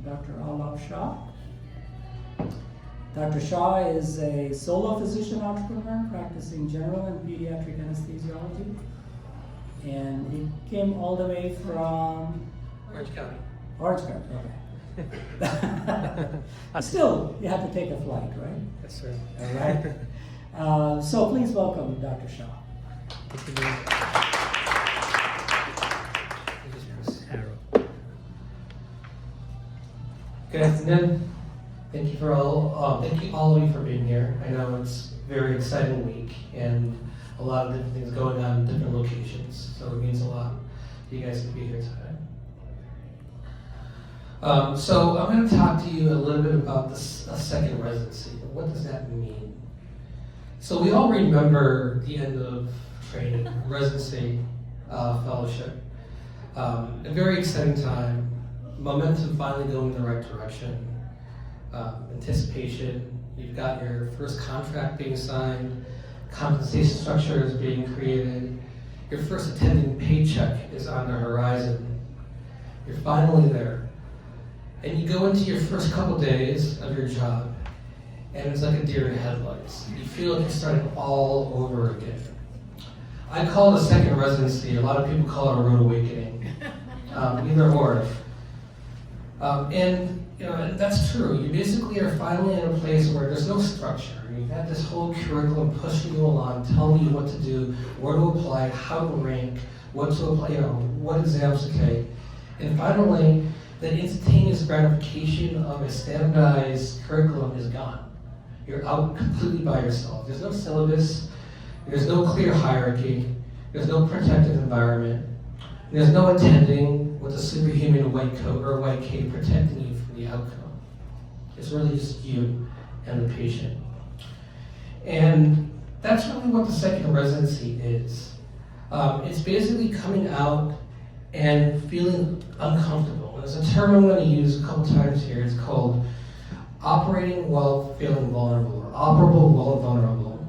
Dr. Alap Shah. Dr. Shah is a solo physician entrepreneur practicing general and pediatric anesthesiology. And he came all the way from Orange County. Orange County, okay. Still, you have to take a flight, right? Yes, sir. All right. So please welcome Dr. Shah. Thank you very much. Arrow. Good afternoon. Thank you thank you all of you for being here. I know it's a very exciting week and a lot of different things going on in different locations, so it means a lot for you guys to be here today. So I'm going to talk to you a little bit about this second residency. What does that mean? So we all remember the end of training, residency, fellowship. A very exciting time, momentum finally going in the right direction, anticipation, you've got your first contract being signed, compensation structure is being created, your first attending paycheck is on the horizon. You're finally there. And you go into your first couple days of your job, and it's like a deer in headlights. You feel like you're starting all over again. I call it a second residency. A lot of people call it a rude awakening. Either or. And you know, that's true. You basically are finally in a place where there's no structure. You've had this whole curriculum pushing you along, telling you what to do, where to apply, how to rank, what to apply, what exams to take. And finally, the instantaneous gratification of a standardized curriculum is gone. You're out completely by yourself. There's no syllabus, there's no clear hierarchy, there's no protected environment, there's no attending with a superhuman white coat or a white cape protecting you from the outcome. It's really just you and the patient. And that's really what the second residency is. It's basically coming out and feeling uncomfortable. And there's a term I'm going to use a couple times here. It's called operating while feeling vulnerable, or operable while vulnerable.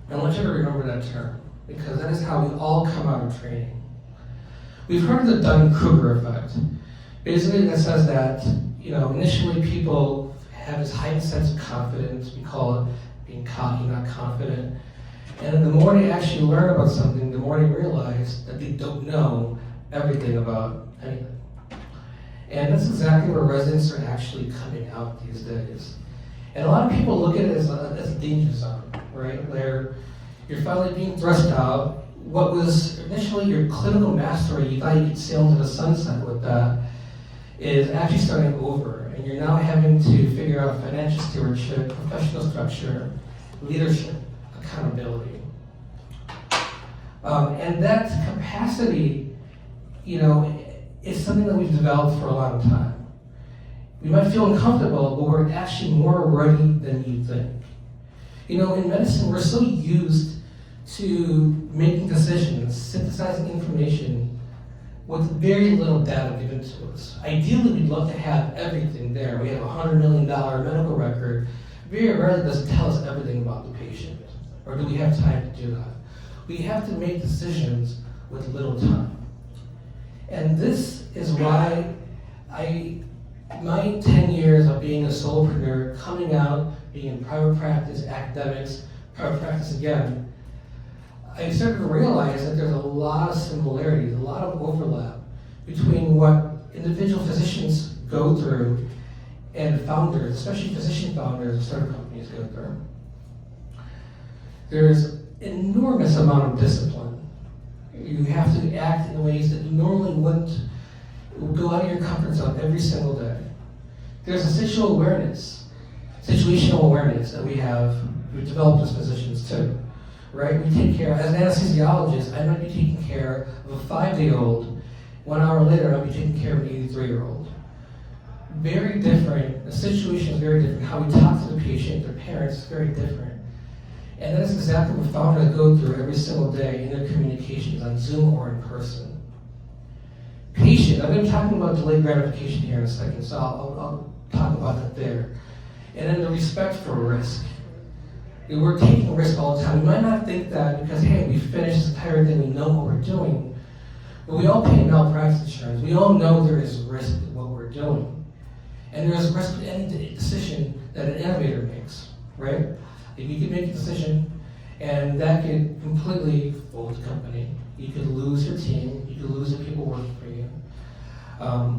And I want you to remember that term, because that is how we all come out of training. We've heard of the Dunning-Kruger effect. Basically, that says that initially people have this heightened sense of confidence. We call it being cocky, not confident. And then the more they actually learn about something, the more they realize that they don't know everything about anything. And that's exactly where residents are actually coming out these days. And a lot of people look at it as a danger zone, right? Where you're finally being thrust out. What was initially your clinical mastery, you thought you could sail into the sunset with that, is actually starting over. And you're now having to figure out financial stewardship, professional structure, leadership, accountability. And that capacity, is something that we've developed for a long time. We might feel uncomfortable, but we're actually more ready than you think. In medicine, we're so used to making decisions, synthesizing information with very little data given to us. Ideally, we'd love to have everything there. We have a $100 million medical record. Very rarely does it tell us everything about the patient, or do we have time to do that? We have to make decisions with little time. And this is why my 10 years of being a solopreneur, coming out, being in private practice, academics, private practice again, I started to realize that there's a lot of similarities, a lot of overlap between what individual physicians go through and founders, especially physician founders of startup companies go through. There's enormous amount of discipline. You have to act in ways that you normally wouldn't. Go out of your comfort zone every single day. There's a situational awareness that we've developed as physicians too. Right? We take care, as an anesthesiologist, I might be taking care of a 5-day-old. 1 hour later, I'll be taking care of an 83-year-old. Very different. The situation is very different. How we talk to the patient, their parents, is very different. And that is exactly what founders go through every single day in their communications on Zoom or in person. Patient, I'm going to be talking about delayed gratification here in a second, so I'll talk about that there. And then the respect for risk. We're taking risk all the time. We might not think that because, hey, we finished this entire thing, we know what we're doing. But we all pay malpractice insurance. We all know there is risk in what we're doing. And there's risk with any decision that an innovator makes, right? If you could make a decision and that could completely fold the company, you could lose your team, you could lose the people working for you.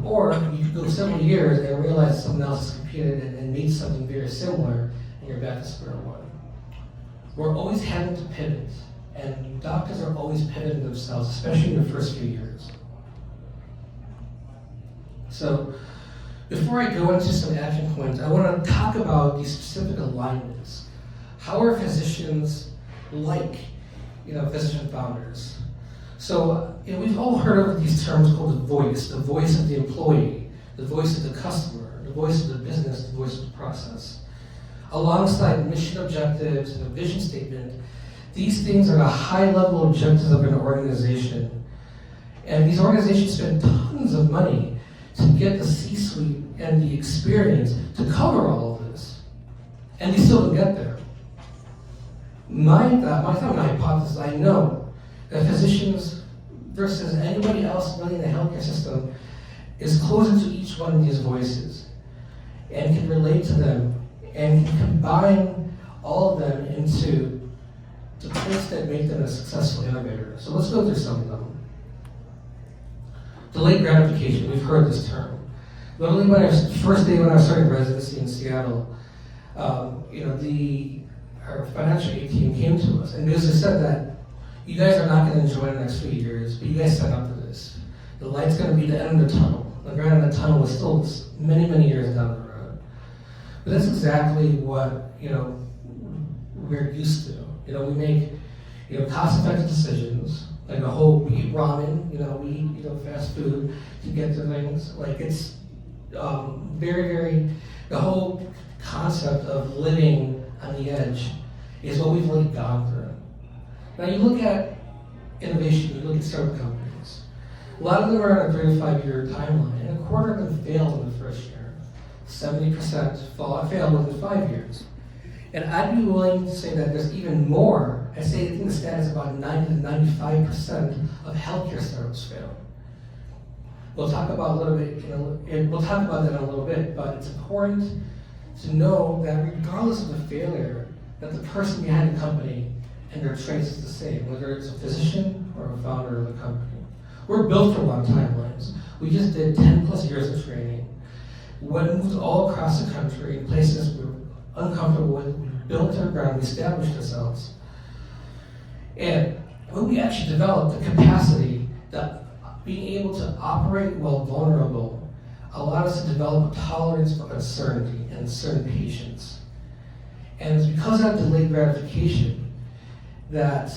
Or you could go several years and realize someone else has competed and made something very similar, and you're back to square one. We're always having to pivot, and doctors are always pivoting themselves, especially in the first few years. So, before I go into some action points, I want to talk about these specific alignments. How are physicians like, physician founders? So, we've all heard of these terms called the voice of the employee, the voice of the customer, the voice of the business, the voice of the process. Alongside mission objectives and a vision statement, these things are the high-level objectives of an organization. And these organizations spend tons of money to get the C-suite and the experience to cover all of this. And they still don't get there. My hypothesis, I know that physicians versus anybody else really in the healthcare system is closer to each one of these voices and can relate to them and can combine all of them into the traits that make them a successful innovator. So let's go through some of them. Delayed gratification, we've heard this term. Literally, first day when I was starting residency in Seattle, our financial aid team came to us and basically said that you guys are not going to enjoy the next few years, but you guys signed up for this. The light's going to be the end of the tunnel. The end of the tunnel is still many, many years down the road. But that's exactly what we're used to. We make cost-effective decisions. Like we eat ramen, we eat fast food to get to things. Like it's very, very, the whole concept of living on the edge is what we've really gone through. Now you look at innovation, you look at startup companies. A lot of them are on a 3 to 5 year timeline, and a quarter of them failed in the first year. 70% failed within 5 years. And I'd be willing to say that there's even more. I think the stat is about 90 to 95% of healthcare startups fail. We'll talk about a little bit, we'll talk about that in a little bit, but it's important to know that regardless of the failure, that the person behind the company and their traits is the same, whether it's a physician or a founder of a company. We're built for long timelines. We just did 10 plus years of training. Moved all across the country in places we're uncomfortable with. We built our ground, we established ourselves. And when we actually developed the capacity that being able to operate while vulnerable allowed us to develop a tolerance for uncertainty and certain patience. And it's because of delayed gratification that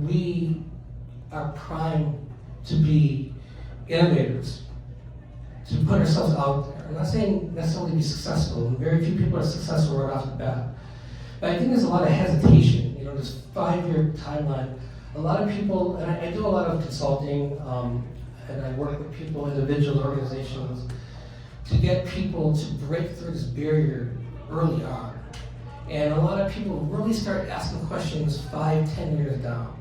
we are primed to be innovators, to put ourselves out there. I'm not saying necessarily be successful, and very few people are successful right off the bat. But I think there's a lot of hesitation, this 5 year timeline. A lot of people, and I do a lot of consulting, and I work with people, individual organizations, to get people to break through this barrier early on. And a lot of people really start asking questions 5, 10 years down.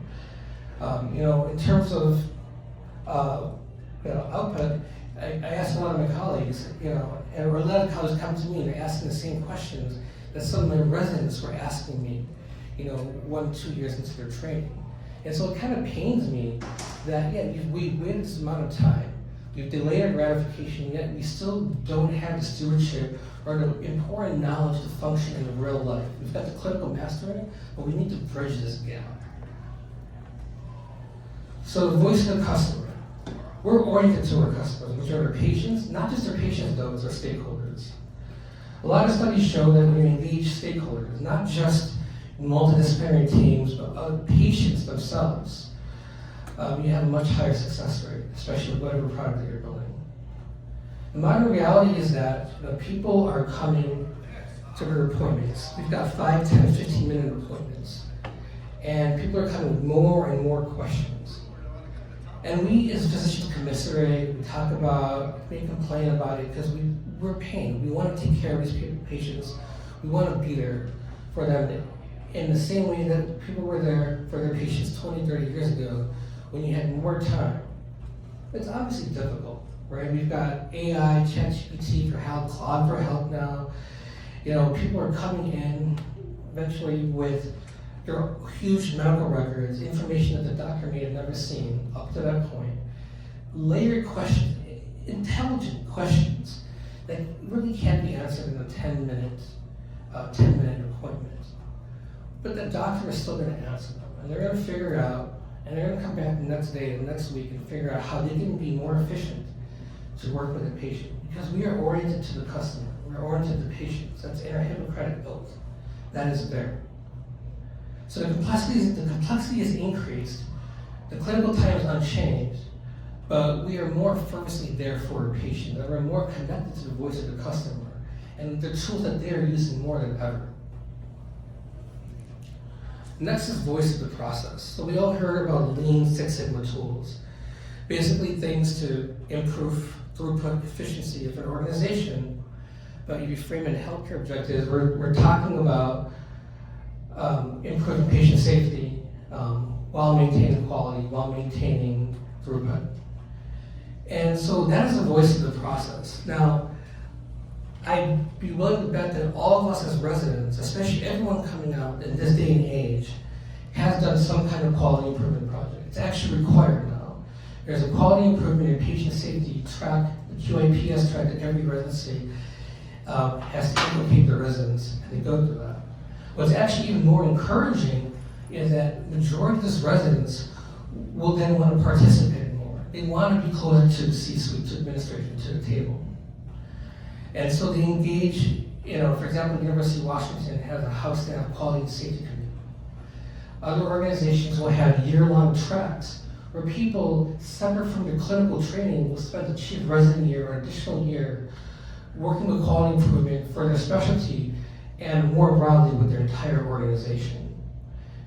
In terms of output, I asked a lot of my colleagues, and a lot of colleagues come to me and they're asking the same questions that some of my residents were asking me, 1, 2 years into their training. And so it kind of pains me that, we've waited this amount of time, we've delayed our gratification, yet we still don't have the stewardship or the important knowledge to function in real life. We've got the clinical mastery, but we need to bridge this gap. So the voice of the customer. We're oriented to our customers, which are our patients, not just our patients though, it's our stakeholders. A lot of studies show that when you engage stakeholders, not just multidisciplinary teams, but patients themselves, you have a much higher success rate, especially with whatever product that you're building. The modern reality is that people are coming to their appointments. We've got 5, 10, 15-minute appointments. And people are coming with more and more questions. And we as physicians commiserate, we talk about, we complain about it because we're pained. We want to take care of these patients. We want to be there for them in the same way that people were there for their patients 20, 30 years ago when you had more time. It's obviously difficult. right? We've got AI, ChatGPT for help, Claude for help now. People are coming in eventually with their huge medical records, information that the doctor may have never seen up to that point. Layered questions, intelligent questions that really can't be answered in a 10-minute appointment. But the doctor is still going to answer them, and they're going to figure it out, and they're going to come back the next day, the next week, and figure out how they can be more efficient to work with the patient. Because we are oriented to the customer, we're oriented to the patients. That's in our Hippocratic oath. That is there. So the complexity is increased, the clinical time is unchanged, but we are more firmly there for a patient, and we're more connected to the voice of the customer, and the tools that they are using more than ever. Next is voice of the process. So we all heard about Lean Six Sigma tools. Basically things to improve throughput efficiency of an organization, but if you frame it in healthcare objectives, we're talking about improving patient safety while maintaining quality, while maintaining throughput. And so that is the voice of the process. Now, I'd be willing to bet that all of us as residents, especially everyone coming out in this day and age, has done some kind of quality improvement project. It's actually required now. There's a quality improvement in patient safety track, the QAPS track that every residency has to implicate their residents, and they go through that. What's actually even more encouraging is that the majority of these residents will then want to participate more. They want to be closer to the C-suite, to administration, to the table. And so they engage, for example, the University of Washington has a house staff quality and safety committee. Other organizations will have year-long tracks where people, separate from their clinical training, will spend a chief resident year or additional year working with quality improvement for their specialty and more broadly with their entire organization.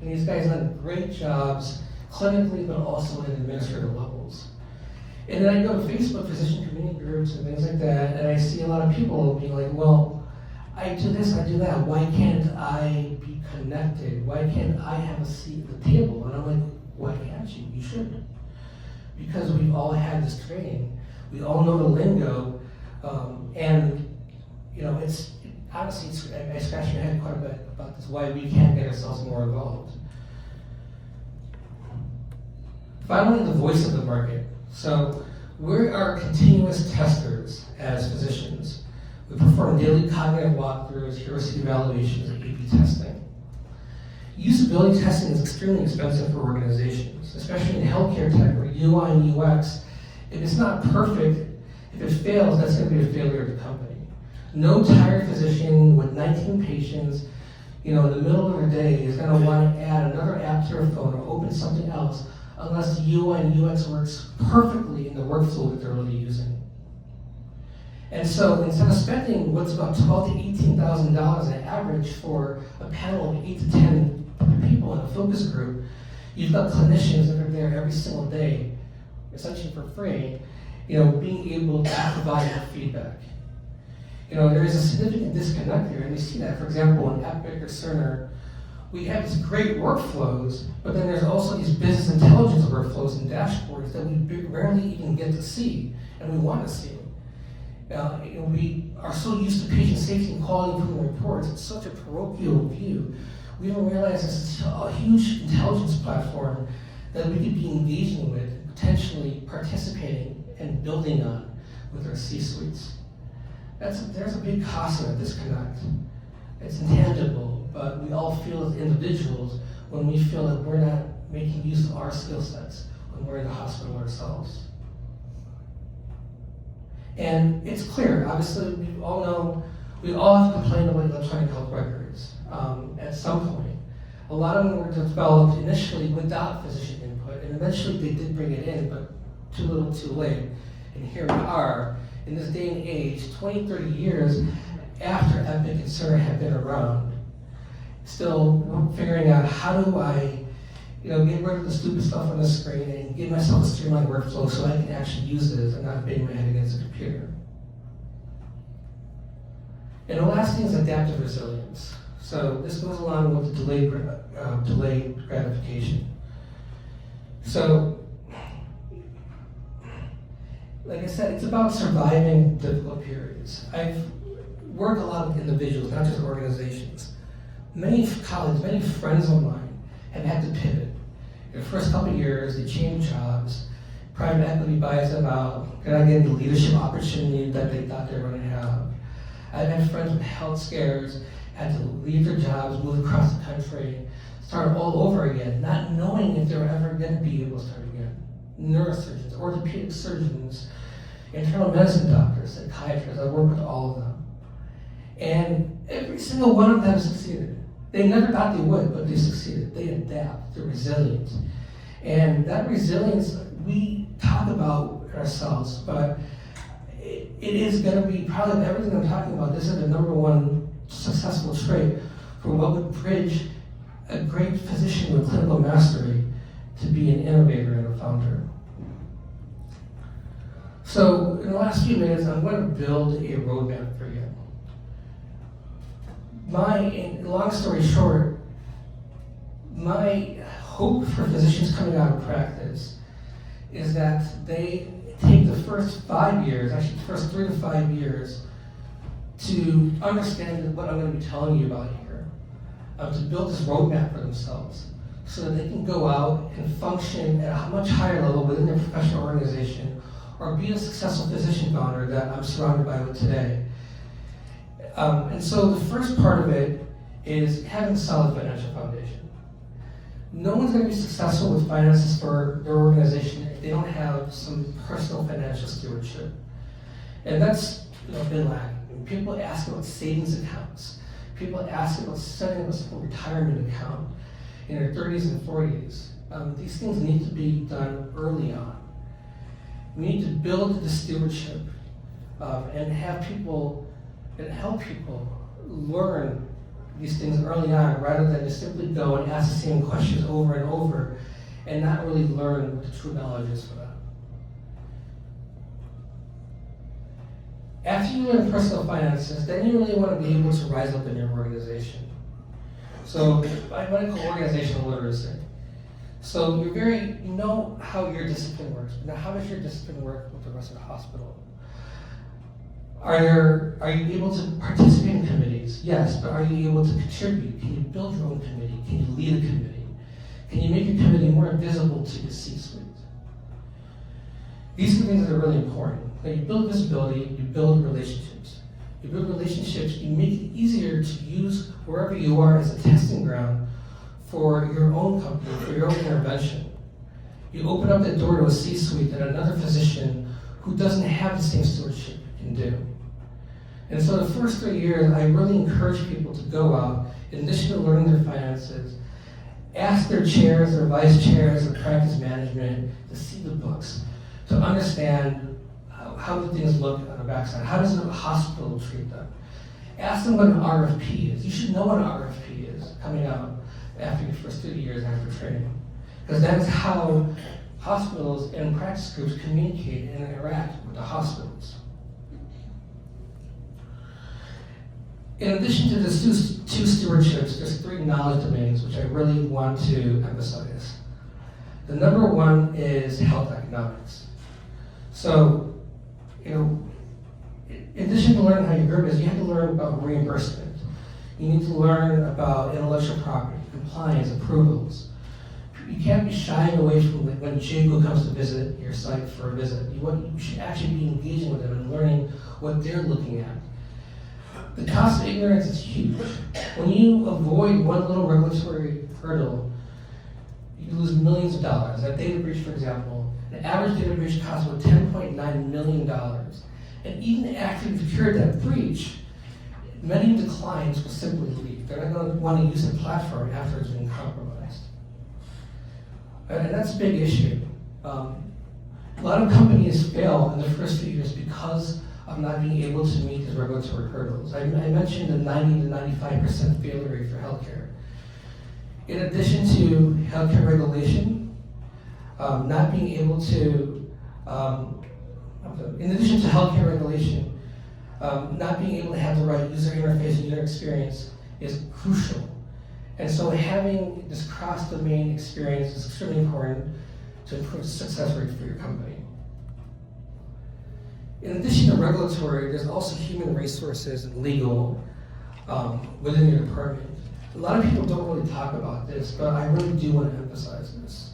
And these guys have done great jobs clinically, but also in administrative levels. And then I go to Facebook physician community groups and things like that, and I see a lot of people being like, well, I do this, I do that. Why can't I be connected? Why can't I have a seat at the table? And I'm like, why can't you? You should. Because we've all had this training. We all know the lingo. It's honestly, I scratch my head quite a bit about this, why we can't get ourselves more involved. Finally, the voice of the market. So we are continuous testers as physicians. We perform daily cognitive walkthroughs, heuristic evaluations, and A/B testing. Usability testing is extremely expensive for organizations, especially in healthcare tech where UI and UX, if it's not perfect, if it fails, that's going to be a failure of the company. No tired physician with 19 patients, in the middle of their day is going to want to add another app to their phone or open something else unless the UI and UX works perfectly in the workflow that they're really using. And so instead of spending what's about $12,000 to $18,000 on average for a panel of 8 to 10 people in a focus group, you've got clinicians that are there every single day, essentially for free, being able to provide that feedback. There is a significant disconnect here, and we see that, for example, in Epic or Cerner, we have these great workflows, but then there's also these business intelligence workflows and dashboards that we rarely even get to see, and we want to see. We are so used to patient safety and quality improvement reports. It's such a parochial view. We don't realize this is a huge intelligence platform that we could be engaging with, potentially participating and building on with our C-suites. There's a big cost in that disconnect. It's intangible, but we all feel as individuals when we feel that we're not making use of our skill sets when we're in the hospital ourselves. And it's clear, obviously, we all know, we all have complained about electronic health records at some point. A lot of them were developed initially without physician input, and eventually they did bring it in, but too little too late. And here we are, in this day and age, 20, 30 years after Epic and Cerner have been around, still figuring out how do I get rid of the stupid stuff on the screen and give myself a streamlined workflow so I can actually use this and not bang my head against a computer. And the last thing is adaptive resilience. So this goes along with the delayed gratification. So like I said, it's about surviving difficult periods. I've worked a lot with individuals, not just organizations. Many colleagues, many friends of mine have had to pivot. In the first couple of years, they change jobs. Private equity buys them out. They're not getting the leadership opportunity that they thought they were going to have. I've had friends with health scares, had to leave their jobs, move across the country, start all over again, not knowing if they were ever going to be able to start again. Neurosurgeons, orthopedic surgeons, internal medicine doctors, psychiatrists, I work with all of them. And every single one of them succeeded. They never thought they would, but they succeeded. They adapt, they're resilient. And that resilience, we talk about ourselves, but it is going to be probably everything I'm talking about. This is the number one successful trait for what would bridge a great physician with clinical mastery to be an innovator and a founder. So in the last few minutes, I'm going to build a roadmap for you. Long story short, my hope for physicians coming out of practice is that they take the first 5 years, actually the first 3 to 5 years, to understand what I'm going to be telling you about here, to build this roadmap for themselves so that they can go out and function at a much higher level within their professional organization or be a successful physician founder that I'm surrounded by with today. And so the first part of it is having a solid financial foundation. No one's going to be successful with finances for their organization if they don't have some personal financial stewardship. And that's been lacking. When people ask about savings accounts, people ask about setting up a simple retirement account in their 30s and 40s. These things need to be done early on. We need to build the stewardship and have people and help people learn these things early on rather than just simply go and ask the same questions over and over and not really learn what the true knowledge is for them. After you learn personal finances, then you really want to be able to rise up in your organization. So I want to call organizational literacy. So you know how your discipline works, but now how does your discipline work with the rest of the hospital? Are you able to participate in committees? Yes, but are you able to contribute? Can you build your own committee? Can you lead a committee? Can you make your committee more visible to the C-suite? These are things that are really important. Now you build visibility, you build relationships. You build relationships, you make it easier to use wherever you are as a testing ground for your own company, for your own intervention. You open up the door to a C-suite that another physician who doesn't have the same stewardship can do. And so the first 3 years, I really encourage people to go out, in addition to learning their finances, ask their chairs, their vice chairs of practice management to see the books, to understand how do things look on the backside. How does a hospital treat them? Ask them what an RFP is. You should know what an RFP is coming out after your first 3 years after training. Because that's how hospitals and practice groups communicate and interact with the hospitals. In addition to the two stewardships, there's 3 knowledge domains which I really want to emphasize. The number one is health economics. So, in addition to learning how your group is, you have to learn about reimbursement. You need to learn about intellectual property, compliance, approvals. You can't be shying away from when Jago comes to visit your site for a visit. You should actually be engaging with them and learning what they're looking at. The cost of ignorance is huge. When you avoid one little regulatory hurdle, you lose millions of dollars. That data breach, for example, the average data breach costs about $10.9 million. And even after you've cured that breach, many of the clients will simply leave. They're not going to want to use the platform after it's been compromised. And that's a big issue. A lot of companies fail in the first few years because of not being able to meet these regulatory hurdles. I mentioned the 90 to 95% failure rate for healthcare. In addition to healthcare regulation, not being able to, in addition to healthcare regulation, not being able to have the right user interface and user experience is crucial. And so having this cross-domain experience is extremely important to improve the success rate for your company. In addition to regulatory, there's also human resources and legal within your department. A lot of people don't really talk about this, but I really do want to emphasize this.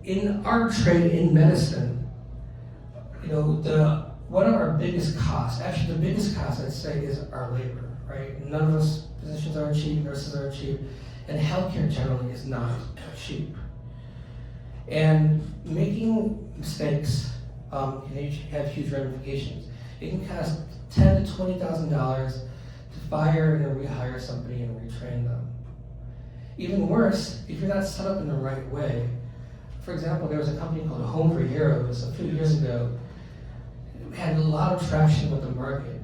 In our trade in medicine, one of our biggest costs, actually the biggest cost I'd say, is our labor, right? None of us physicians are cheap, nurses are cheap, and healthcare generally is not cheap. And making mistakes can have huge ramifications. It can cost $10,000 to $20,000 to fire and rehire somebody and retrain them. Even worse, if you're not set up in the right way. For example, there was a company called Home for Heroes a few years ago. It had a lot of traction with the market,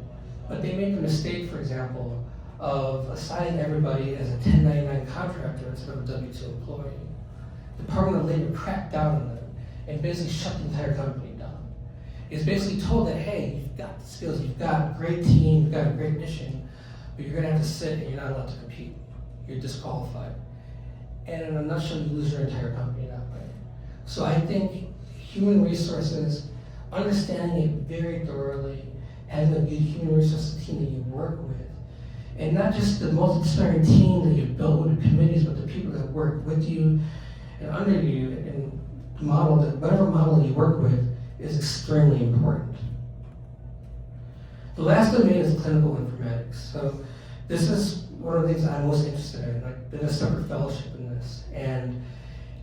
but they made the mistake, for example, of assigning everybody as a 1099 contractor instead of a W-2 employee. The Department of Labor cracked down on them and basically shut the entire company down. It's basically told that, hey, you've got the skills, you've got a great team, you've got a great mission, but you're gonna have to sit and you're not allowed to compete. You're disqualified. And in a nutshell, you lose your entire company that way. So I think human resources, understanding it very thoroughly, having a good human resources team that you work with, and not just the multidisciplinary team that you've built with the committees, but the people that work with you and under you, and whatever model you work with is extremely important. The last domain is clinical informatics. So this is one of the things I'm most interested in. I've been a separate fellowship in this. And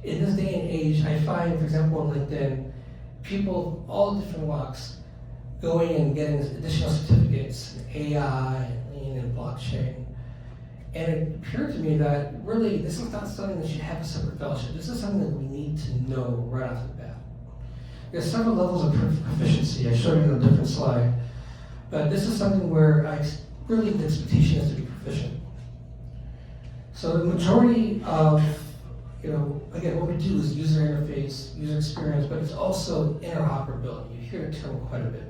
in this day and age, I find, for example, on LinkedIn, people, all different walks, going and getting additional certificates in AI, and lean, and blockchain. And it appeared to me that really this is not something that should have a separate fellowship. This is something that we need to know right off the bat. There's several levels of proficiency. I showed you on a different slide. But this is something where really the expectation is to be proficient. So the majority of, again, what we do is user interface, user experience, but it's also interoperability. You hear the term quite a bit.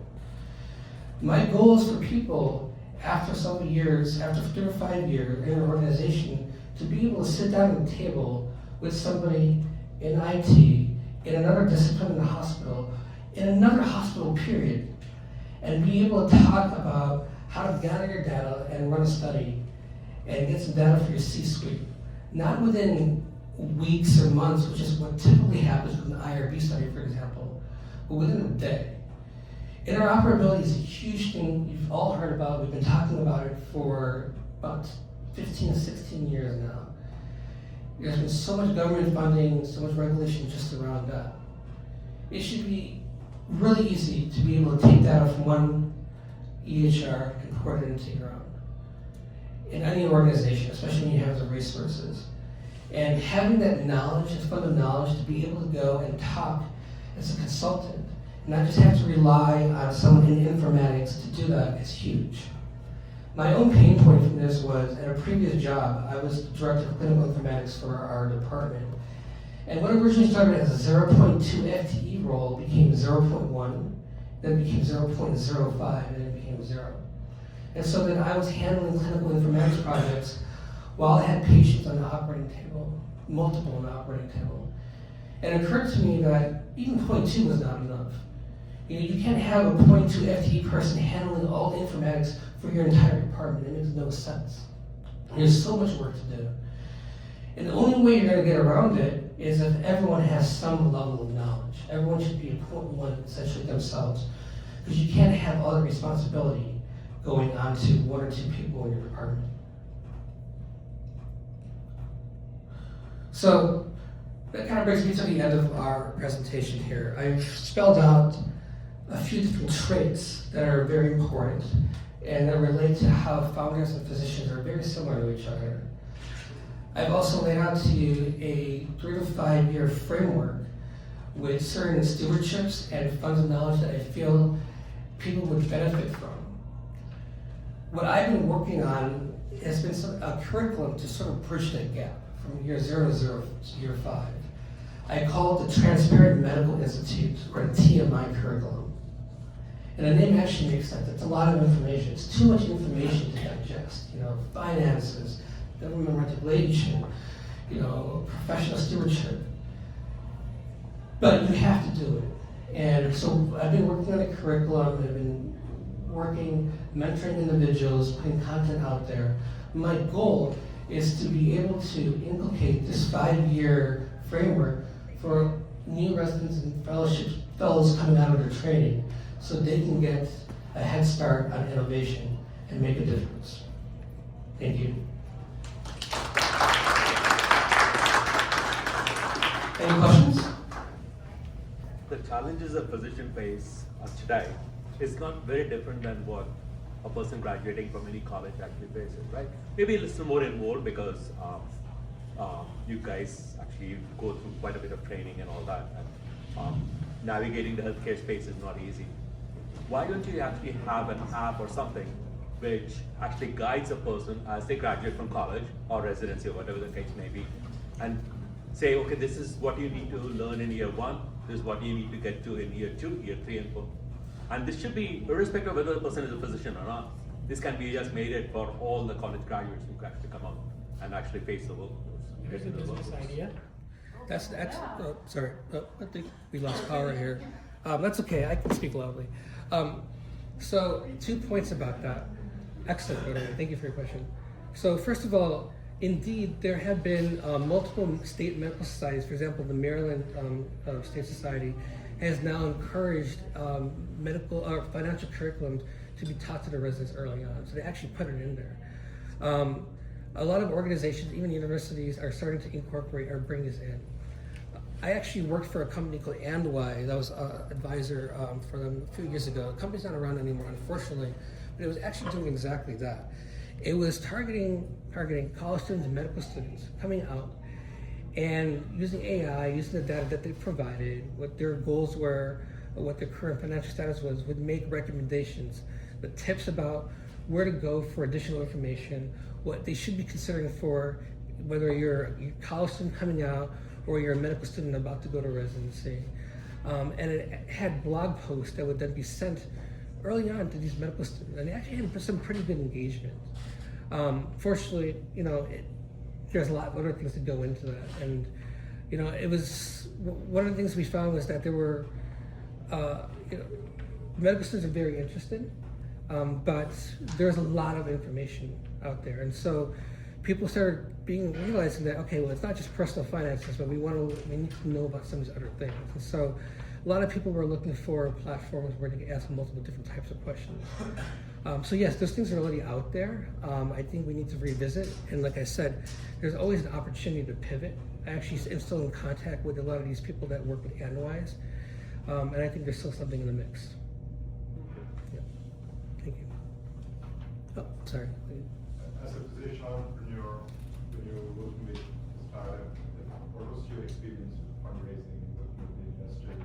My goal is for people, after several years, after 3 or 5 years in an organization, to be able to sit down at the table with somebody in IT, in another discipline in the hospital, in another hospital period, and be able to talk about how to gather your data and run a study and get some data for your C-suite. Not within weeks or months, which is what typically happens with an IRB study, for example, but within a day. Interoperability is a huge thing you've all heard about. We've been talking about it for about 15 to 16 years now. There's been so much government funding, so much regulation just around that. It should be really easy to be able to take data from one EHR and port it into your own. In any organization, especially when you have the resources. And having that knowledge, this fund of knowledge, to be able to go and talk as a consultant, not just have to rely on someone in informatics to do that, is huge. My own pain point from this was, at a previous job, I was director of clinical informatics for our department. And what originally started as a 0.2 FTE role became 0.1, then became 0.05, and then it became 0. And so then I was handling clinical informatics projects while I had patients on the operating table, multiple on the operating table. And it occurred to me that even 0.2 was not enough. You can't have a 0.2 FTE person handling all the informatics for your entire department. It makes no sense. There's so much work to do. And the only way you're going to get around it is if everyone has some level of knowledge. Everyone should be a 0.1 essentially themselves, because you can't have all the responsibility going on to 1 or 2 people in your department. So that kind of brings me to the end of our presentation here. I've spelled out a few different traits that are very important and that relate to how founders and physicians are very similar to each other. I've also laid out to you a 3 to 5 year framework with certain stewardships and funds of knowledge that I feel people would benefit from. What I've been working on has been a curriculum to sort of bridge that gap from year 0 to year 5. I call it the Transparent Medical Institute, or the TMI curriculum. And the name actually makes sense. It's a lot of information. It's too much information to digest. Finances, government regulation, professional stewardship. But you have to do it. And so I've been working on a curriculum, I've been working, mentoring individuals, putting content out there. My goal is to be able to inculcate this 5-year framework for new residents and fellows coming out of their training so they can get a head start on innovation and make a difference. Thank you. Any questions? The challenges a physician face today is not very different than what a person graduating from any college actually faces, right? Maybe a little more involved because you guys actually go through quite a bit of training and all that, and navigating the healthcare space is not easy. Why don't you actually have an app or something which actually guides a person as they graduate from college or residency or whatever the case may be, and say, okay, this is what you need to learn in year 1, this is what you need to get to in year 2, year 3 and 4. And this should be irrespective of whether the person is a physician or not. This can be just made it for all the college graduates who actually come out and actually face the workforce. Here's a business idea. That's sorry, I think we lost power here. That's okay, I can speak loudly. So 2 points about that. Excellent, by the way. Thank you for your question. So first of all, indeed, there have been multiple state medical societies. For example, the Maryland State Society has now encouraged medical or financial curriculum to be taught to the residents early on. So they actually put it in there. A lot of organizations, even universities, are starting to incorporate or bring this in. I actually worked for a company called Andwise. I was an advisor for them a few years ago. The company's not around anymore, unfortunately, but it was actually doing exactly that. It was targeting college students and medical students coming out and using AI, using the data that they provided, what their goals were, what their current financial status was, would make recommendations, the tips about where to go for additional information, what they should be considering for whether you're a college student coming out or you're a medical student about to go to residency. And it had blog posts that would then be sent early on to these medical students, and they actually had some pretty good engagement. Fortunately, there's a lot of other things to go into that, and it was one of the things we found was that there were, medical students are very interested, but there's a lot of information out there, and so people started realizing that okay, well, it's not just personal finances, but we need to know about some of these other things, and so a lot of people were looking for platforms where they could ask multiple different types of questions. So yes, those things are already out there. I think we need to revisit, and like I said, there's always an opportunity to pivot. I actually am still in contact with a lot of these people that work with Andwise, and I think there's still something in the mix. Yeah. Thank you. Oh, sorry. As a physician entrepreneur, when you're working with a startup, what was your experience with fundraising, working with the investors?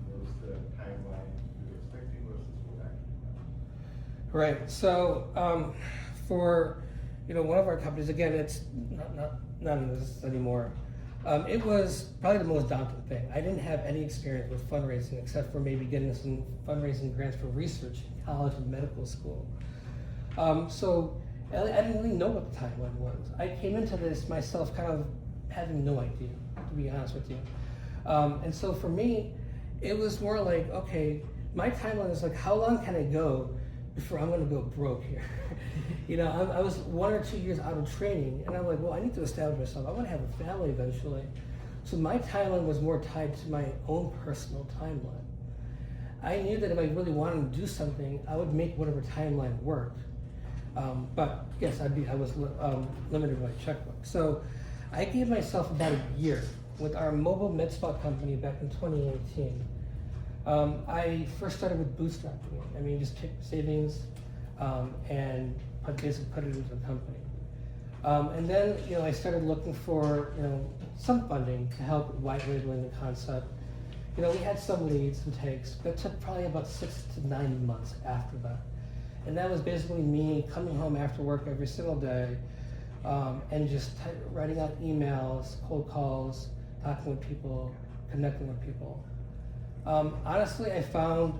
What was the timeline you were expecting versus what actually happened? Right. So for one of our companies, again, it's not in this anymore. It was probably the most daunting thing. I didn't have any experience with fundraising except for maybe getting some fundraising grants for research in college and medical school. So I didn't really know what the timeline was. I came into this myself kind of having no idea, to be honest with you. And so for me, it was more like, okay, my timeline is like, how long can I go before I'm going to go broke here? I was 1 or 2 years out of training, and I'm like, well, I need to establish myself. I want to have a family eventually. So my timeline was more tied to my own personal timeline. I knew that if I really wanted to do something, I would make whatever timeline work. But yes, I was limited by checkbook. So I gave myself about a year with our mobile med spa company back in 2018. I first started with bootstrapping it. I mean, just take savings and basically put it into the company. And then, I started looking for, some funding to help white labeling the concept. We had some leads and takes, but it took probably about 6 to 9 months after that. And that was basically me coming home after work every single day and just writing out emails, cold calls, talking with people, connecting with people. Honestly, I found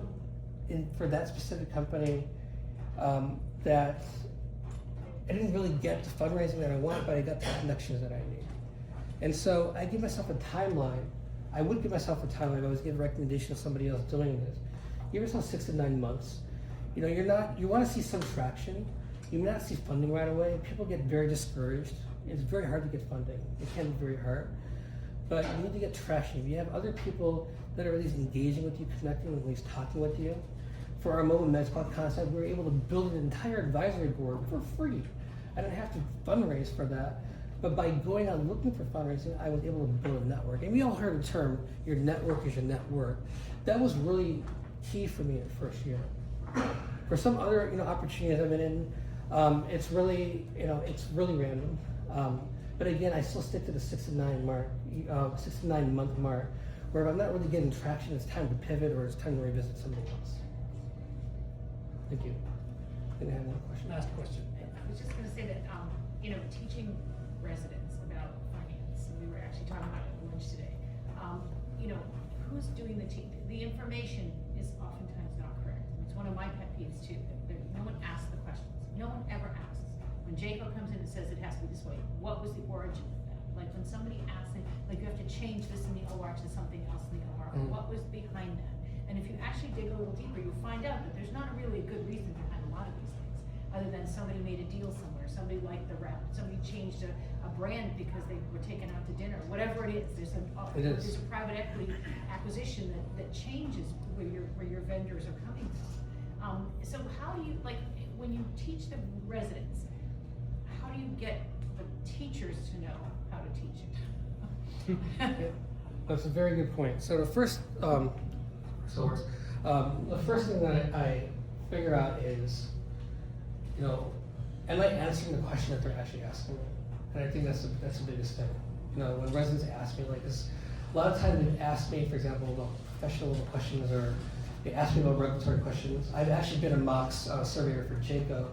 for that specific company that I didn't really get the fundraising that I want, but I got the connections that I need. And so I gave myself a timeline I would give myself a timeline. I always give a recommendation of somebody else doing this. Give yourself 6 to 9 months. You want to see some traction. You may not see funding right away. People get very discouraged. It's very hard to get funding. It can be very hard. But you need to get traction. If you have other people that are at least engaging with you, connecting, at least talking with you. For our mobile med spa concept, we were able to build an entire advisory board for free. I didn't have to fundraise for that. But by going out looking for fundraising, I was able to build a network. And we all heard the term, your network is your net worth. That was really key for me in the first year. For some other opportunities I've been in, it's really random. But again, I still stick to the 6 to 9 month mark, where if I'm not really getting traction, it's time to pivot or it's time to revisit something else. Thank you. I have one question. Last question. I was just going to say that, teaching residents about finance, and we were actually talking about it at lunch today. Who's doing the information is oftentimes not correct. It's one of my pet peeves too. No one asks the questions. No one ever asks. When Jaco comes in and says it has to be this way, what was the origin of that? Like when somebody asks, like you have to change this in the OR to something else in the OR. What was behind that? And if you actually dig a little deeper, you find out that there's not really a good reason behind a lot of these things, other than somebody made a deal somewhere, somebody liked the rep, somebody changed a brand because they were taken out to dinner, whatever it is. There's a private equity acquisition that changes where your vendors are coming from. So how do you, when you teach the residents, how do you get the teachers to know how to teach it? That's a very good point. So the first, the first thing that I figure out is, am I answering the question that they're actually asking me? And I think that's the biggest thing. When residents ask me like this, a lot of times they ask me, for example, about professional questions, or they ask me about regulatory questions. I've actually been a mock surveyor for Jaco,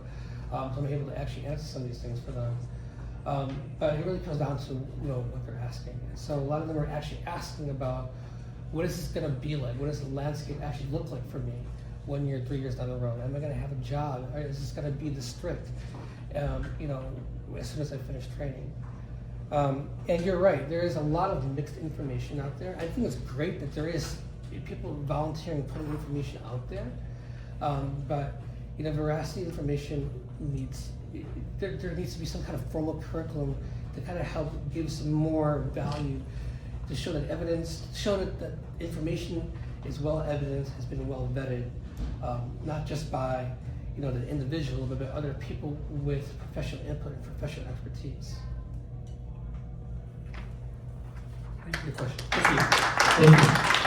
so I'm able to actually answer some of these things for them. But it really comes down to what they're asking. And so a lot of them are actually asking about, what is this going to be like? What does the landscape actually look like for me 1 year, 3 years down the road? Am I going to have a job? Or is this going to be this strict? As soon as I finish training. And you're right, there is a lot of mixed information out there. I think it's great that there is people volunteering putting information out there. But veracity information there needs to be some kind of formal curriculum to kind of help give some more value, to show that that information is well evidenced, has been well vetted, not just by the individual, but by other people with professional input and professional expertise. Thank you. Good question. Thank you.